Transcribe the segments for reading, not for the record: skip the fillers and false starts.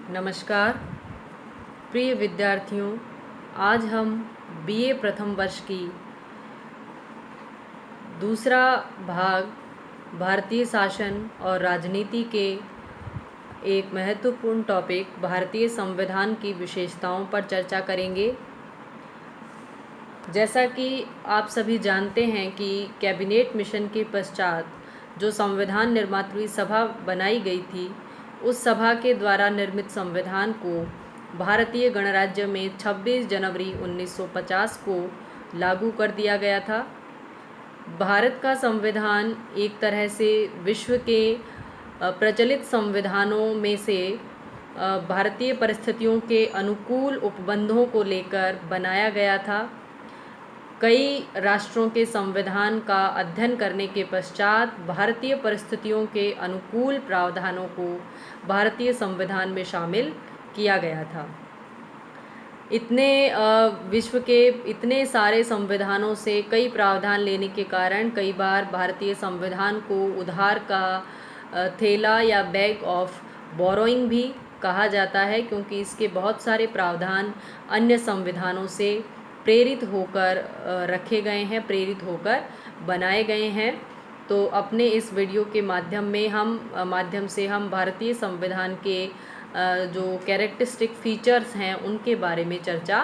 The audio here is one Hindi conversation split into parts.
नमस्कार प्रिय विद्यार्थियों, आज हम बीए प्रथम वर्ष की दूसरा भाग भारतीय शासन और राजनीति के एक महत्वपूर्ण टॉपिक भारतीय संविधान की विशेषताओं पर चर्चा करेंगे। जैसा कि आप सभी जानते हैं कि कैबिनेट मिशन के पश्चात जो संविधान निर्मात्री सभा बनाई गई थी, उस सभा के द्वारा निर्मित संविधान को भारतीय गणराज्य में 26 जनवरी 1950 को लागू कर दिया गया था। भारत का संविधान एक तरह से विश्व के प्रचलित संविधानों में से भारतीय परिस्थितियों के अनुकूल उपबंधों को लेकर बनाया गया था। कई राष्ट्रों के संविधान का अध्ययन करने के पश्चात भारतीय परिस्थितियों के अनुकूल प्रावधानों को भारतीय संविधान में शामिल किया गया था। विश्व के इतने सारे संविधानों से कई प्रावधान लेने के कारण कई बार भारतीय संविधान को उधार का थैला या बैग ऑफ बोरोइंग भी कहा जाता है, क्योंकि इसके बहुत सारे प्रावधान अन्य संविधानों से प्रेरित होकर रखे गए हैं, प्रेरित होकर बनाए गए हैं। तो अपने इस वीडियो के माध्यम से हम भारतीय संविधान के जो कैरेक्टरिस्टिक फीचर्स हैं उनके बारे में चर्चा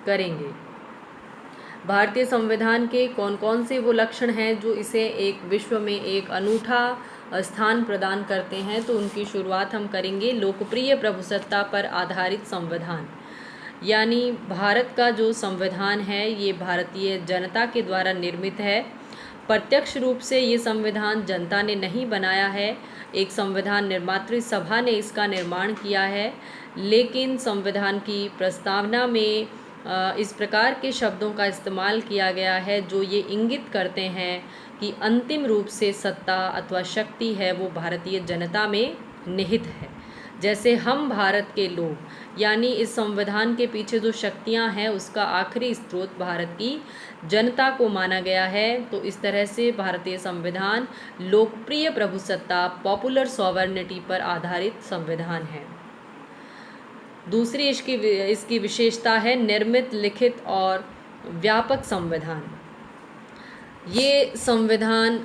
करेंगे। भारतीय संविधान के कौन कौन से वो लक्षण हैं जो इसे एक विश्व में एक अनूठा स्थान प्रदान करते हैं, तो उनकी शुरुआत हम करेंगे। लोकप्रिय प्रभुसत्ता पर आधारित संविधान, यानी भारत का जो संविधान है ये भारतीय जनता के द्वारा निर्मित है। प्रत्यक्ष रूप से ये संविधान जनता ने नहीं बनाया है, एक संविधान निर्मात्री सभा ने इसका निर्माण किया है। लेकिन संविधान की प्रस्तावना में इस प्रकार के शब्दों का इस्तेमाल किया गया है जो ये इंगित करते हैं कि अंतिम रूप से सत्ता अथवा शक्ति है वो भारतीय जनता में निहित है। जैसे हम भारत के लोग, यानी इस संविधान के पीछे जो शक्तियां हैं उसका आखिरी स्रोत भारत की जनता को माना गया है। तो इस तरह से भारतीय संविधान लोकप्रिय प्रभुसत्ता, पॉपुलर सॉवरेनिटी पर आधारित संविधान है। दूसरी इसकी विशेषता है निर्मित, लिखित और व्यापक संविधान। ये संविधान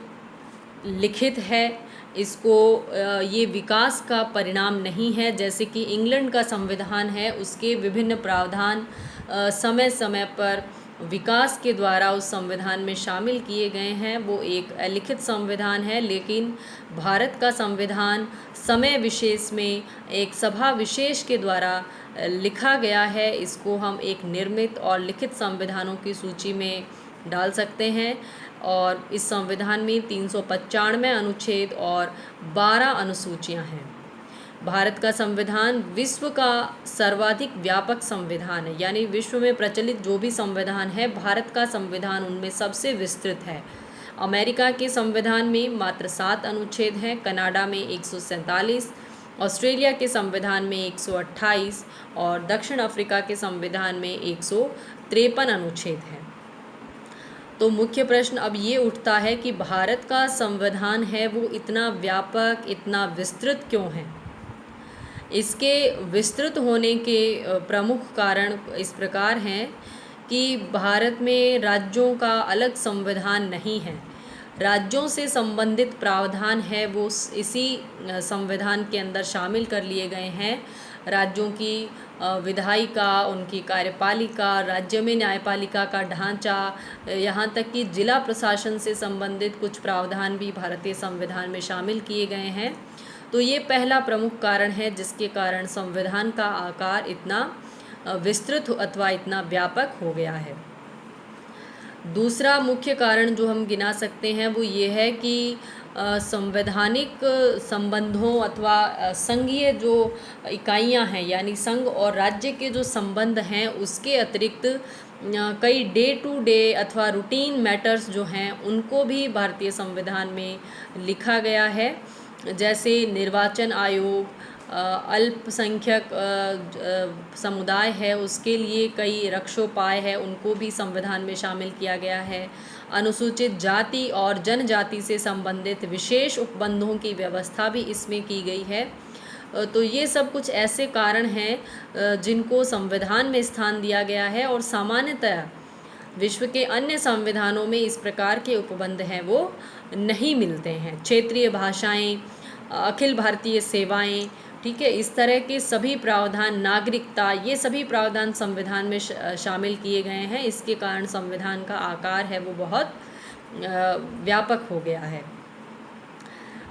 लिखित है, ये विकास का परिणाम नहीं है। जैसे कि इंग्लैंड का संविधान है, उसके विभिन्न प्रावधान समय समय पर विकास के द्वारा उस संविधान में शामिल किए गए हैं, वो एक लिखित संविधान है। लेकिन भारत का संविधान समय विशेष में एक सभा विशेष के द्वारा लिखा गया है। इसको हम एक निर्मित और लिखित संविधानों की सूची में डाल सकते हैं। और इस संविधान में 395 अनुच्छेद और 12 अनुसूचियां हैं। भारत का संविधान विश्व का सर्वाधिक व्यापक संविधान है, यानी विश्व में प्रचलित जो भी संविधान है भारत का संविधान उनमें सबसे विस्तृत है। अमेरिका के संविधान में मात्र 7 अनुच्छेद हैं, कनाडा में 147, ऑस्ट्रेलिया के संविधान में 128 और दक्षिण अफ्रीका के संविधान में 153 अनुच्छेद हैं। तो मुख्य प्रश्न अब ये उठता है कि भारत का संविधान है वो इतना व्यापक, इतना विस्तृत क्यों है। इसके विस्तृत होने के प्रमुख कारण इस प्रकार हैं कि भारत में राज्यों का अलग संविधान नहीं है। राज्यों से संबंधित प्रावधान है वो इसी संविधान के अंदर शामिल कर लिए गए हैं। राज्यों की विधायिका, उनकी कार्यपालिका, राज्य में न्यायपालिका का ढांचा, यहाँ तक कि जिला प्रशासन से संबंधित कुछ प्रावधान भी भारतीय संविधान में शामिल किए गए हैं। तो ये पहला प्रमुख कारण है जिसके कारण संविधान का आकार इतना विस्तृत अथवा इतना व्यापक हो गया है। दूसरा मुख्य कारण जो हम गिना सकते हैं वो ये है कि संवैधानिक संबंधों अथवा संघीय जो इकाइयां हैं, यानी संघ और राज्य के जो संबंध हैं उसके अतिरिक्त कई डे टू डे अथवा रूटीन मैटर्स जो हैं उनको भी भारतीय संविधान में लिखा गया है। जैसे निर्वाचन आयोग, अल्पसंख्यक समुदाय है उसके लिए कई रक्षोपाय है, उनको भी संविधान में शामिल किया गया है। अनुसूचित जाति और जनजाति से संबंधित विशेष उपबंधों की व्यवस्था भी इसमें की गई है। तो ये सब कुछ ऐसे कारण हैं जिनको संविधान में स्थान दिया गया है, और सामान्यतः विश्व के अन्य संविधानों में इस प्रकार के उपबंध हैं वो नहीं मिलते हैं। क्षेत्रीय भाषाएं, अखिल भारतीय सेवाएं, ठीक है, इस तरह के सभी प्रावधान, नागरिकता, ये सभी प्रावधान संविधान में शामिल किए गए हैं। इसके कारण संविधान का आकार है वो बहुत व्यापक हो गया है।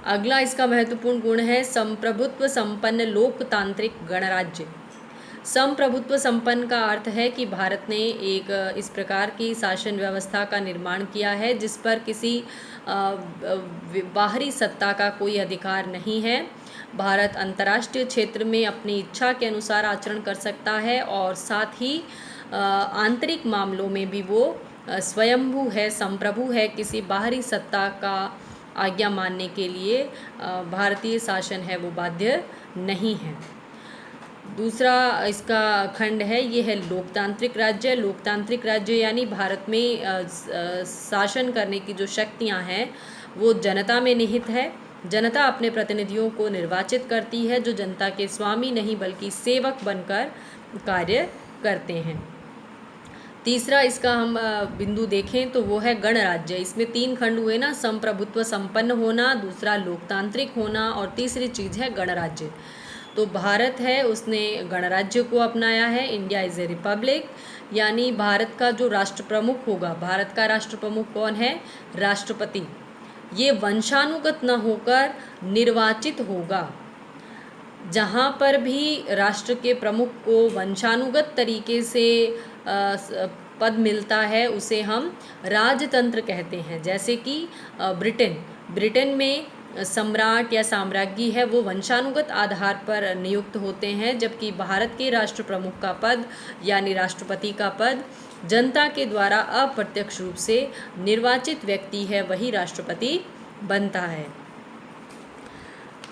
अगला इसका महत्वपूर्ण गुण है संप्रभुत्व संपन्न लोकतांत्रिक गणराज्य। संप्रभुत्व संपन्न का अर्थ है कि भारत ने एक इस प्रकार की शासन व्यवस्था का निर्माण किया है जिस पर किसी बाहरी सत्ता का कोई अधिकार नहीं है। भारत अंतर्राष्ट्रीय क्षेत्र में अपनी इच्छा के अनुसार आचरण कर सकता है, और साथ ही आंतरिक मामलों में भी वो स्वयंभू है, संप्रभु है। किसी बाहरी सत्ता का आज्ञा मानने के लिए भारतीय शासन है वो बाध्य नहीं है। दूसरा इसका खंड है ये है लोकतांत्रिक राज्य। लोकतांत्रिक राज्य यानी भारत में शासन करने की जो शक्तियां हैं वो जनता में निहित है। जनता अपने प्रतिनिधियों को निर्वाचित करती है जो जनता के स्वामी नहीं बल्कि सेवक बनकर कार्य करते हैं। तीसरा इसका हम बिंदु देखें तो वो है गणराज्य। इसमें 3 खंड हुए ना, संप्रभुत्व संपन्न होना, दूसरा लोकतांत्रिक होना, और तीसरी चीज़ है गणराज्य। तो भारत है उसने गणराज्य को अपनाया है। इंडिया इज़ ए रिपब्लिक, यानी भारत का जो राष्ट्र प्रमुख होगा, भारत का राष्ट्र प्रमुख कौन है? राष्ट्रपति। ये वंशानुगत न होकर निर्वाचित होगा। जहाँ पर भी राष्ट्र के प्रमुख को वंशानुगत तरीके से पद मिलता है उसे हम राजतंत्र कहते हैं। जैसे कि ब्रिटेन में सम्राट या साम्राज्ञी है वो वंशानुगत आधार पर नियुक्त होते हैं, जबकि भारत के राष्ट्र प्रमुख का पद यानी राष्ट्रपति का पद जनता के द्वारा अप्रत्यक्ष रूप से निर्वाचित व्यक्ति है वही राष्ट्रपति बनता है।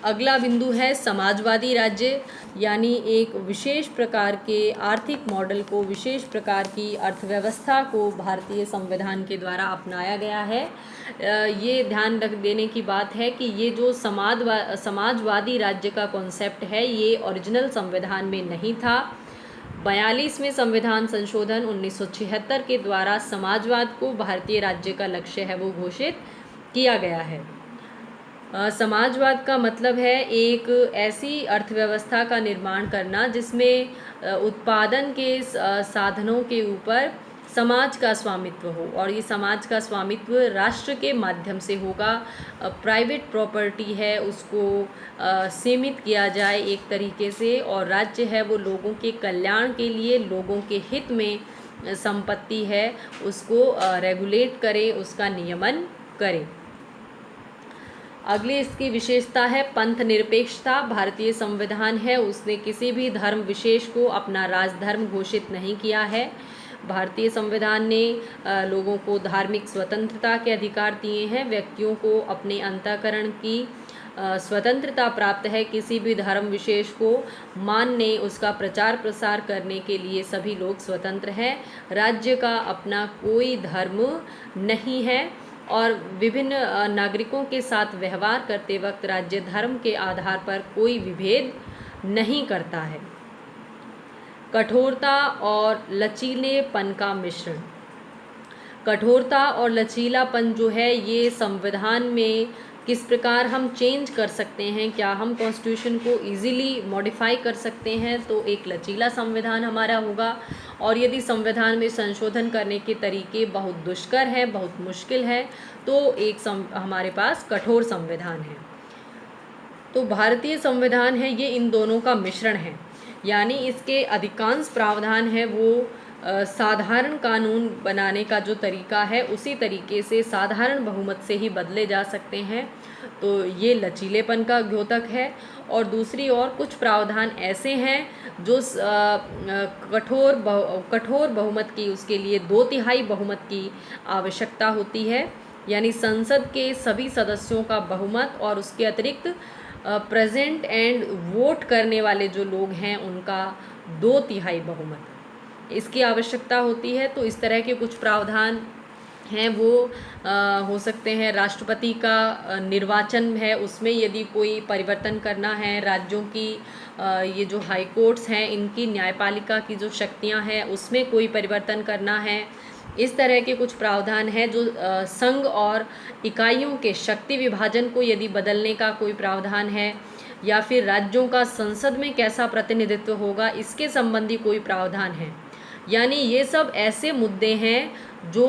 अगला बिंदु है समाजवादी राज्य, यानी एक विशेष प्रकार के आर्थिक मॉडल को, विशेष प्रकार की अर्थव्यवस्था को भारतीय संविधान के द्वारा अपनाया गया है। ये ध्यान रख देने की बात है कि ये जो समाजवादी राज्य का कॉन्सेप्ट है ये ओरिजिनल संविधान में नहीं था। 42वें संविधान संशोधन 1976 के द्वारा समाजवाद को भारतीय राज्य का लक्ष्य है वो घोषित किया गया है। समाजवाद का मतलब है एक ऐसी अर्थव्यवस्था का निर्माण करना जिसमें उत्पादन के साधनों के ऊपर समाज का स्वामित्व हो, और ये समाज का स्वामित्व राष्ट्र के माध्यम से होगा। प्राइवेट प्रॉपर्टी है उसको सीमित किया जाए एक तरीके से, और राज्य है वो लोगों के कल्याण के लिए, लोगों के हित में संपत्ति है उसको रेगुलेट करे, उसका नियमन करे। अगली इसकी विशेषता है पंथ निरपेक्षता। भारतीय संविधान है उसने किसी भी धर्म विशेष को अपना राजधर्म घोषित नहीं किया है। भारतीय संविधान ने लोगों को धार्मिक स्वतंत्रता के अधिकार दिए हैं। व्यक्तियों को अपने अंतःकरण की स्वतंत्रता प्राप्त है। किसी भी धर्म विशेष को मानने, उसका प्रचार प्रसार करने के लिए सभी लोग स्वतंत्र हैं। राज्य का अपना कोई धर्म नहीं है, और विभिन्न नागरिकों के साथ व्यवहार करते वक्त राज्य धर्म के आधार पर कोई विभेद नहीं करता है। कठोरता और लचीलेपन का मिश्रण। कठोरता और लचीलापन जो है ये संविधान में किस प्रकार हम चेंज कर सकते हैं, क्या हम कॉन्स्टिट्यूशन को इजीली मॉडिफाई कर सकते हैं, तो एक लचीला संविधान हमारा होगा। और यदि संविधान में संशोधन करने के तरीके बहुत दुष्कर हैं, बहुत मुश्किल है, तो एक हमारे पास कठोर संविधान है। तो भारतीय संविधान है ये इन दोनों का मिश्रण है, यानी इसके अधिकांश प्रावधान है वो साधारण कानून बनाने का जो तरीका है उसी तरीके से साधारण बहुमत से ही बदले जा सकते हैं। तो ये लचीलेपन का द्योतक है। और दूसरी ओर कुछ प्रावधान ऐसे हैं जो कठोर बहुमत की, उसके लिए 2/3 बहुमत की आवश्यकता होती है, यानी संसद के सभी सदस्यों का बहुमत और उसके अतिरिक्त प्रेजेंट एंड वोट करने वाले जो लोग हैं उनका 2/3 बहुमत इसकी आवश्यकता होती है। तो इस तरह के कुछ प्रावधान हैं वो हो सकते हैं राष्ट्रपति का निर्वाचन है, उसमें यदि कोई परिवर्तन करना है, राज्यों की ये जो हाई कोर्ट्स हैं इनकी न्यायपालिका की जो शक्तियां हैं उसमें कोई परिवर्तन करना है। इस तरह के कुछ प्रावधान हैं जो संघ और इकाइयों के शक्ति विभाजन को यदि बदलने का कोई प्रावधान है, या फिर राज्यों का संसद में कैसा प्रतिनिधित्व होगा इसके संबंधी कोई प्रावधान है। यानी ये सब ऐसे मुद्दे हैं जो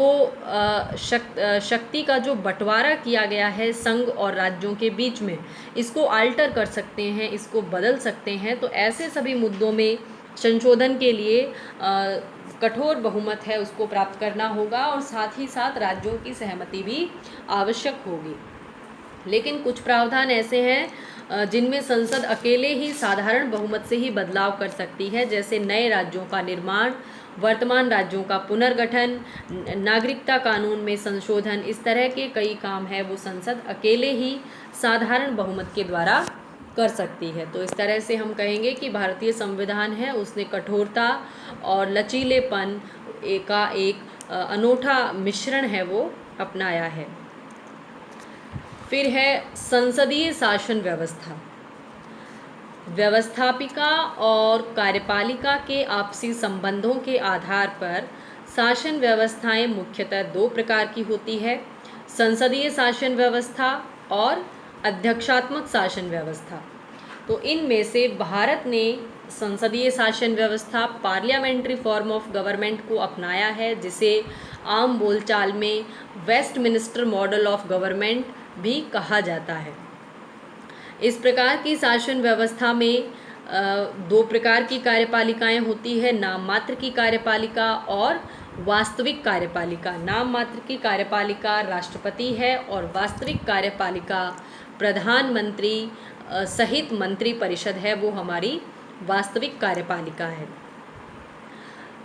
शक्ति का जो बंटवारा किया गया है संघ और राज्यों के बीच में, इसको अल्टर कर सकते हैं, इसको बदल सकते हैं। तो ऐसे सभी मुद्दों में संशोधन के लिए कठोर बहुमत है उसको प्राप्त करना होगा, और साथ ही साथ राज्यों की सहमति भी आवश्यक होगी। लेकिन कुछ प्रावधान ऐसे हैं जिनमें संसद अकेले ही साधारण बहुमत से ही बदलाव कर सकती है, जैसे नए राज्यों का निर्माण, वर्तमान राज्यों का पुनर्गठन, नागरिकता कानून में संशोधन। इस तरह के कई काम हैं वो संसद अकेले ही साधारण बहुमत के द्वारा कर सकती है। तो इस तरह से हम कहेंगे कि भारतीय संविधान है उसने कठोरता और लचीलेपन का एक अनूठा मिश्रण है वो अपनाया है। फिर है संसदीय शासन व्यवस्था। व्यवस्थापिका और कार्यपालिका के आपसी संबंधों के आधार पर शासन व्यवस्थाएं मुख्यतः दो प्रकार की होती है, संसदीय शासन व्यवस्था और अध्यक्षात्मक शासन व्यवस्था। तो इनमें से भारत ने संसदीय शासन व्यवस्था, पार्लियामेंट्री फॉर्म ऑफ गवर्नमेंट को अपनाया है, जिसे आम बोलचाल में वेस्टमिनिस्टर मॉडल ऑफ गवर्नमेंट भी कहा जाता है। इस प्रकार की शासन व्यवस्था में दो प्रकार की कार्यपालिकाएं होती है, नाम मात्र की कार्यपालिका और वास्तविक कार्यपालिका। नाम मात्र की कार्यपालिका राष्ट्रपति है और वास्तविक कार्यपालिका प्रधानमंत्री सहित मंत्री परिषद है, वो हमारी वास्तविक कार्यपालिका है।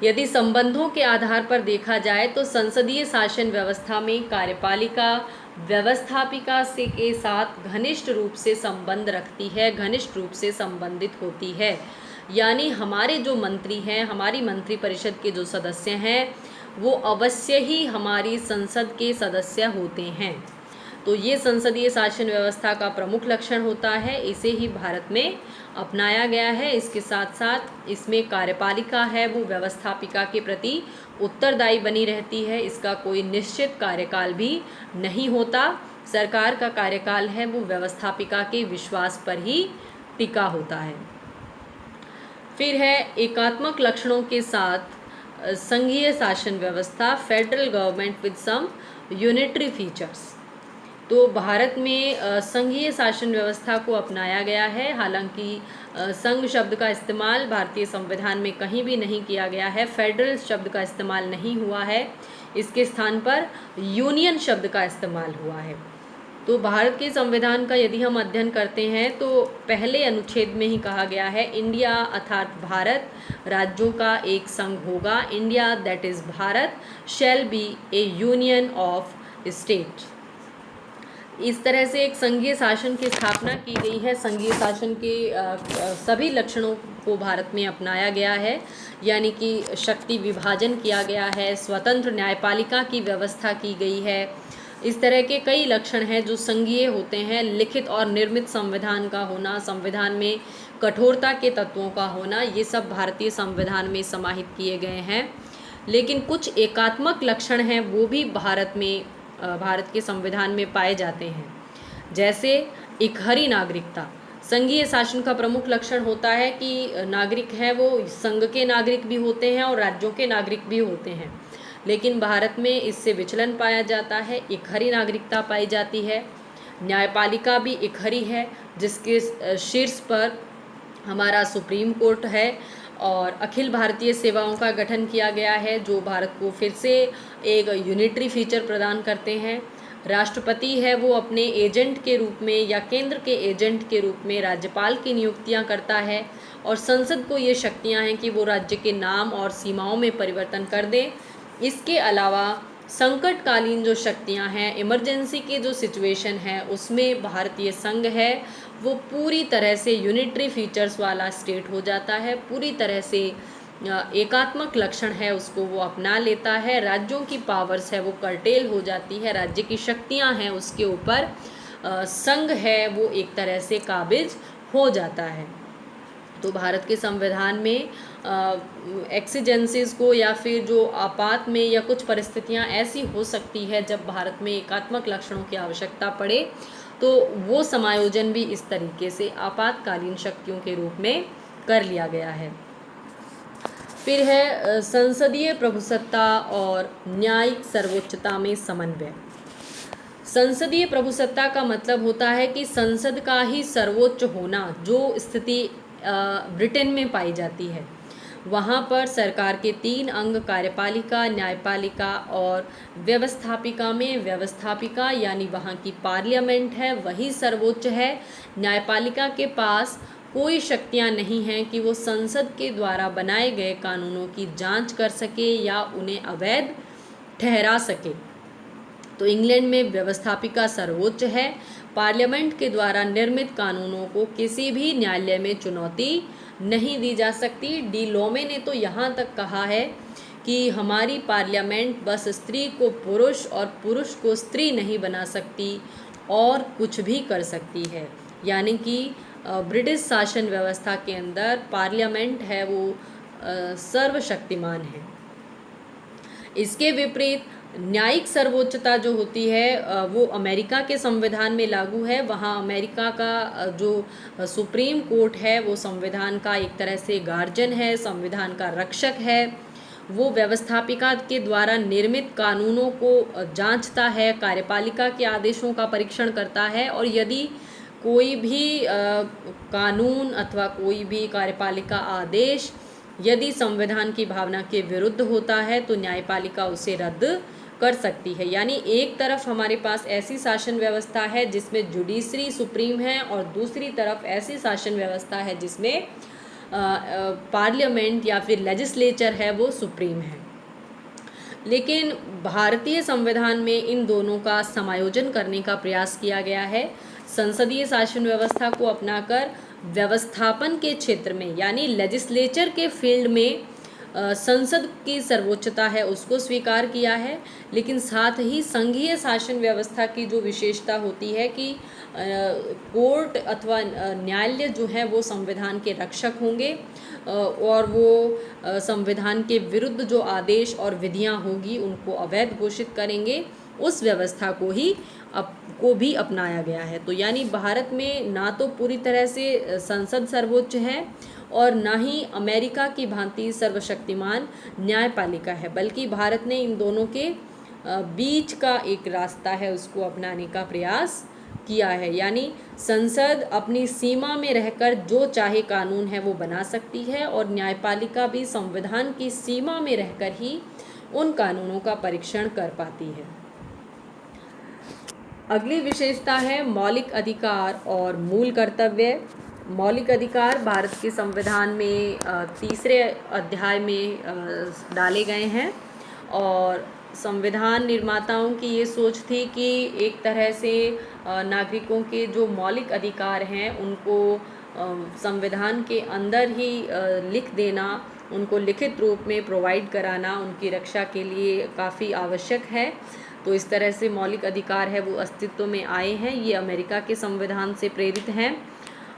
यदि संबंधों के आधार पर देखा जाए तो संसदीय शासन व्यवस्था में कार्यपालिका व्यवस्थापिका से के साथ घनिष्ठ रूप से संबंध रखती है, घनिष्ठ रूप से संबंधित होती है। यानी हमारे जो मंत्री हैं, हमारी मंत्री परिषद के जो सदस्य हैं, वो अवश्य ही हमारी संसद के सदस्य होते हैं। तो ये संसदीय शासन व्यवस्था का प्रमुख लक्षण होता है, इसे ही भारत में अपनाया गया है। इसके साथ साथ इसमें कार्यपालिका है वो व्यवस्थापिका के प्रति उत्तरदायी बनी रहती है, इसका कोई निश्चित कार्यकाल भी नहीं होता। सरकार का कार्यकाल है वो व्यवस्थापिका के विश्वास पर ही टिका होता है। फिर है एकात्मक लक्षणों के साथ संघीय शासन व्यवस्था, federal government with some unitary features. तो भारत में संघीय शासन व्यवस्था को अपनाया गया है। हालांकि संघ शब्द का इस्तेमाल भारतीय संविधान में कहीं भी नहीं किया गया है, फेडरल शब्द का इस्तेमाल नहीं हुआ है, इसके स्थान पर यूनियन शब्द का इस्तेमाल हुआ है। तो भारत के संविधान का यदि हम अध्ययन करते हैं तो पहले अनुच्छेद में ही कहा गया है, इंडिया अर्थात भारत राज्यों का एक संघ होगा। India that is Bharat shall be A union of state. इस तरह से एक संघीय शासन की स्थापना की गई है। संघीय शासन के सभी लक्षणों को भारत में अपनाया गया है, यानी कि शक्ति विभाजन किया गया है, स्वतंत्र न्यायपालिका की व्यवस्था की गई है। इस तरह के कई लक्षण हैं जो संघीय होते हैं। लिखित और निर्मित संविधान का होना, संविधान में कठोरता के तत्वों का होना, ये सब भारतीय संविधान में समाहित किए गए हैं। लेकिन कुछ एकात्मक लक्षण हैं वो भी भारत के संविधान में पाए जाते हैं, जैसे इकहरी नागरिकता। संघीय शासन का प्रमुख लक्षण होता है कि नागरिक हैं वो संघ के नागरिक भी होते हैं और राज्यों के नागरिक भी होते हैं, लेकिन भारत में इससे विचलन पाया जाता है, इकहरी नागरिकता पाई जाती है। न्यायपालिका भी इकहरी है, जिसके शीर्ष पर हमारा सुप्रीम कोर्ट है, और अखिल भारतीय सेवाओं का गठन किया गया है जो भारत को फिर से एक यूनिटरी फीचर प्रदान करते हैं। राष्ट्रपति है वो अपने एजेंट के रूप में या केंद्र के एजेंट के रूप में राज्यपाल की नियुक्तियां करता है, और संसद को ये शक्तियां हैं कि वो राज्य के नाम और सीमाओं में परिवर्तन कर दे। इसके अलावा संकटकालीन जो शक्तियां हैं, इमरजेंसी की जो सिचुएशन है, उसमें भारतीय संघ है वो पूरी तरह से यूनिटरी फीचर्स वाला स्टेट हो जाता है, पूरी तरह से एकात्मक लक्षण है उसको वो अपना लेता है, राज्यों की पावर्स है वो कर्टेल हो जाती है, राज्य की शक्तियां हैं उसके ऊपर संघ है वो एक तरह से काबिज हो जाता है। तो भारत के संविधान में एक्सीजेंसीज को या फिर जो आपात में या कुछ परिस्थितियां ऐसी हो सकती है जब भारत में एकात्मक लक्षणों की आवश्यकता पड़े, तो वो समायोजन भी इस तरीके से आपातकालीन शक्तियों के रूप में कर लिया गया है। फिर है संसदीय प्रभुसत्ता और न्यायिक सर्वोच्चता में समन्वय। संसदीय प्रभुसत्ता का मतलब होता है कि संसद का ही सर्वोच्च होना, जो स्थिति ब्रिटेन में पाई जाती है। वहाँ पर सरकार के 3 अंग कार्यपालिका, न्यायपालिका और व्यवस्थापिका में व्यवस्थापिका यानी वहाँ की पार्लियामेंट है वही सर्वोच्च है। न्यायपालिका के पास कोई शक्तियाँ नहीं हैं कि वो संसद के द्वारा बनाए गए कानूनों की जांच कर सके या उन्हें अवैध ठहरा सके। तो इंग्लैंड में व्यवस्थापिका सर्वोच्च है। पार्लियामेंट के द्वारा निर्मित कानूनों को किसी भी न्यायालय में चुनौती नहीं दी जा सकती। डी लोमे ने तो यहाँ तक कहा है कि हमारी पार्लियामेंट बस स्त्री को पुरुष और पुरुष को स्त्री नहीं बना सकती और कुछ भी कर सकती है। यानी कि ब्रिटिश शासन व्यवस्था के अंदर पार्लियामेंट है वो सर्वशक्तिमान है। इसके विपरीत न्यायिक सर्वोच्चता जो होती है वो अमेरिका के संविधान में लागू है। वहाँ अमेरिका का जो सुप्रीम कोर्ट है वो संविधान का एक तरह से गार्जियन है, संविधान का रक्षक है। वो व्यवस्थापिका के द्वारा निर्मित कानूनों को जांचता है, कार्यपालिका के आदेशों का परीक्षण करता है और यदि कोई भी कानून अथवा कोई भी कार्यपालिका आदेश यदि संविधान की भावना के विरुद्ध होता है तो न्यायपालिका उसे रद्द कर सकती है। यानी एक तरफ हमारे पास ऐसी शासन व्यवस्था है जिसमें जुडिशरी सुप्रीम है और दूसरी तरफ ऐसी शासन व्यवस्था है जिसमें पार्लियामेंट या फिर लेजिस्लेचर है वो सुप्रीम है। लेकिन भारतीय संविधान में इन दोनों का समायोजन करने का प्रयास किया गया है। संसदीय शासन व्यवस्था को अपनाकर व्यवस्थापन के क्षेत्र में यानी लेजिस्लेचर के फील्ड में संसद की सर्वोच्चता है उसको स्वीकार किया है, लेकिन साथ ही संघीय शासन व्यवस्था की जो विशेषता होती है कि कोर्ट अथवा न्यायालय जो है वो संविधान के रक्षक होंगे और वो संविधान के विरुद्ध जो आदेश और विधियां होगी उनको अवैध घोषित करेंगे। उस व्यवस्था को भी अपनाया गया है। तो यानी भारत में ना तो पूरी तरह से संसद सर्वोच्च है और ना ही अमेरिका की भांति सर्वशक्तिमान न्यायपालिका है, बल्कि भारत ने इन दोनों के बीच का एक रास्ता है उसको अपनाने का प्रयास किया है। यानी संसद अपनी सीमा में रहकर जो चाहे कानून है वो बना सकती है और न्यायपालिका भी संविधान की सीमा में रहकर ही उन कानूनों का परीक्षण कर पाती है। अगली विशेषता है मौलिक अधिकार और मूल कर्तव्य। मौलिक अधिकार भारत के संविधान में तीसरे अध्याय में डाले गए हैं और संविधान निर्माताओं की ये सोच थी कि एक तरह से नागरिकों के जो मौलिक अधिकार हैं उनको संविधान के अंदर ही लिख देना, उनको लिखित रूप में प्रोवाइड कराना उनकी रक्षा के लिए काफ़ी आवश्यक है। तो इस तरह से मौलिक अधिकार है वो अस्तित्व में आए हैं। ये अमेरिका के संविधान से प्रेरित हैं।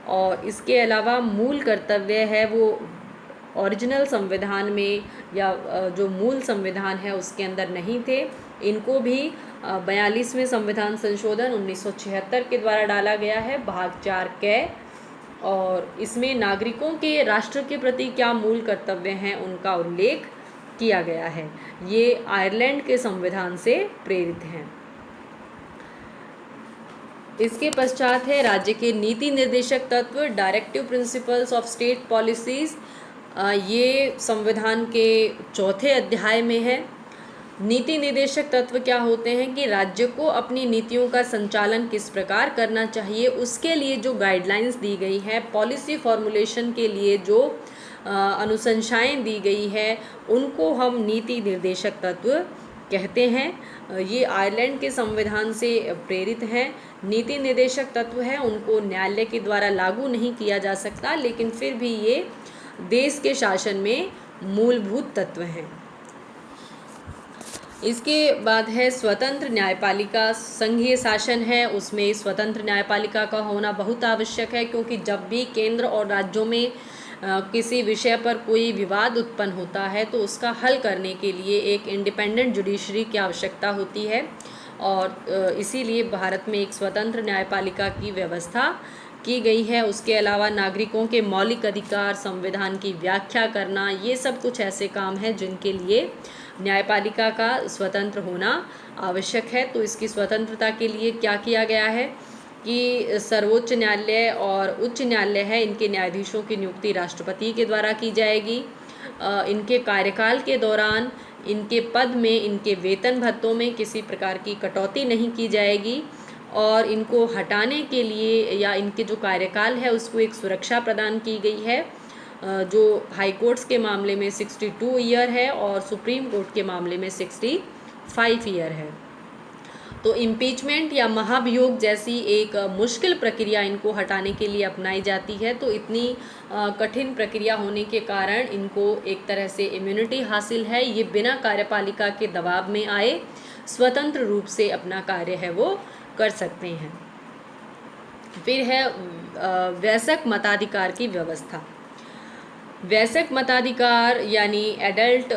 और इसके अलावा मूल कर्तव्य है वो ओरिजिनल संविधान में या जो मूल संविधान है उसके अंदर नहीं थे। इनको भी 42वें संविधान संशोधन 1976 के द्वारा डाला गया है, भाग 4 कै, और इसमें नागरिकों के राष्ट्र के प्रति क्या मूल कर्तव्य हैं उनका उल्लेख किया गया है। ये आयरलैंड के संविधान से प्रेरित हैं। इसके पश्चात है राज्य के नीति निर्देशक तत्व, directive principles of state policies. ये संविधान के चौथे अध्याय में है। नीति निर्देशक तत्व क्या होते हैं कि राज्य को अपनी नीतियों का संचालन किस प्रकार करना चाहिए उसके लिए जो गाइडलाइंस दी गई है, पॉलिसी फॉर्मुलेशन के लिए जो अनुशंसाएं दी गई है, उनको हम नीति निर्देशक तत्व कहते हैं। ये आयरलैंड के संविधान से प्रेरित हैं। नीति निर्देशक तत्व है उनको न्यायालय के द्वारा लागू नहीं किया जा सकता, लेकिन फिर भी ये देश के शासन में मूलभूत तत्व हैं। इसके बाद है स्वतंत्र न्यायपालिका। संघीय शासन है, उसमें स्वतंत्र न्यायपालिका का होना बहुत आवश्यक है, क्योंकि जब भी केंद्र और राज्यों में किसी विषय पर कोई विवाद उत्पन्न होता है तो उसका हल करने के लिए एक इंडिपेंडेंट जुडिशरी की आवश्यकता होती है, और इसीलिए भारत में एक स्वतंत्र न्यायपालिका की व्यवस्था की गई है। उसके अलावा नागरिकों के मौलिक अधिकार, संविधान की व्याख्या करना, ये सब कुछ ऐसे काम हैं जिनके लिए न्यायपालिका का स्वतंत्र होना आवश्यक है। तो इसकी स्वतंत्रता के लिए क्या किया गया है कि सर्वोच्च न्यायालय और उच्च न्यायालय है, इनके न्यायाधीशों की नियुक्ति राष्ट्रपति के द्वारा की जाएगी। इनके कार्यकाल के दौरान इनके पद में, इनके वेतन भत्तों में किसी प्रकार की कटौती नहीं की जाएगी, और इनको हटाने के लिए या इनके जो कार्यकाल है उसको एक सुरक्षा प्रदान की गई है, जो हाई कोर्ट्स के मामले में 62 ईयर है और सुप्रीम कोर्ट के मामले में 65 ईयर है। तो इम्पीचमेंट या महाभियोग जैसी एक मुश्किल प्रक्रिया इनको हटाने के लिए अपनाई जाती है। तो इतनी कठिन प्रक्रिया होने के कारण इनको एक तरह से इम्यूनिटी हासिल है, ये बिना कार्यपालिका के दबाव में आए स्वतंत्र रूप से अपना कार्य है वो कर सकते हैं। फिर है वयस्क मताधिकार की व्यवस्था। वयस्क मताधिकार यानी एडल्ट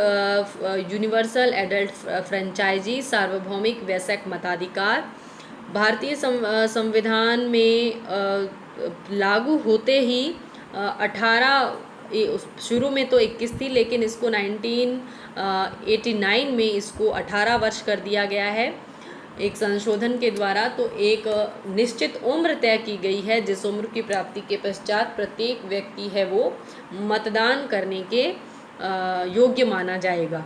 यूनिवर्सल एडल्ट फ्रेंचाइजी सार्वभौमिक वयस्क मताधिकार भारतीय संविधान में लागू होते ही 18 शुरू में तो 21 थी, लेकिन इसको 1989 में इसको 18 वर्ष कर दिया गया है एक संशोधन के द्वारा। तो एक निश्चित उम्र तय की गई है जिस उम्र की प्राप्ति के पश्चात प्रत्येक व्यक्ति है वो मतदान करने के योग्य माना जाएगा।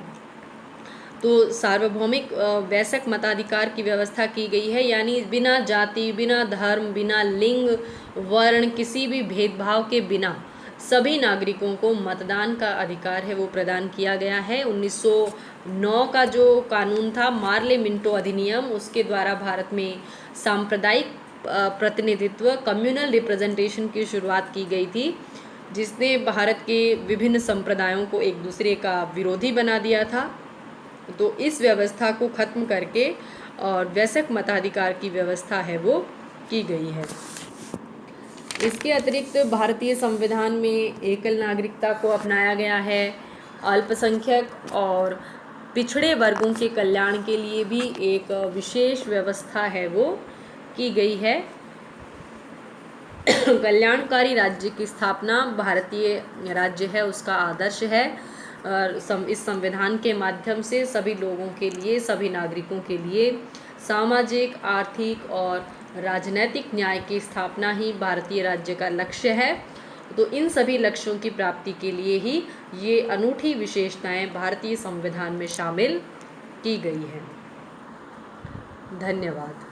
तो सार्वभौमिक वयस्क मताधिकार की व्यवस्था की गई है, यानी बिना जाति, बिना धर्म, बिना लिंग, वर्ण, किसी भी भेदभाव के बिना सभी नागरिकों को मतदान का अधिकार है वो प्रदान किया गया है। 1909 का जो कानून था, मार्ले मिंटो अधिनियम, उसके द्वारा भारत में सांप्रदायिक प्रतिनिधित्व, कम्युनल रिप्रेजेंटेशन की शुरुआत की गई थी, जिसने भारत के विभिन्न संप्रदायों को एक दूसरे का विरोधी बना दिया था। तो इस व्यवस्था को खत्म करके और वयस्क मताधिकार की व्यवस्था है वो की गई है। इसके अतिरिक्त भारतीय संविधान में एकल नागरिकता को अपनाया गया है। अल्पसंख्यक और पिछड़े वर्गों के कल्याण के लिए भी एक विशेष व्यवस्था है वो की गई है। कल्याणकारी राज्य की स्थापना भारतीय राज्य है उसका आदर्श है, और इस संविधान के माध्यम से सभी लोगों के लिए, सभी नागरिकों के लिए सामाजिक, आर्थिक और राजनैतिक न्याय की स्थापना ही भारतीय राज्य का लक्ष्य है। तो इन सभी लक्ष्यों की प्राप्ति के लिए ही ये अनूठी विशेषताएं भारतीय संविधान में शामिल की गई हैं। धन्यवाद।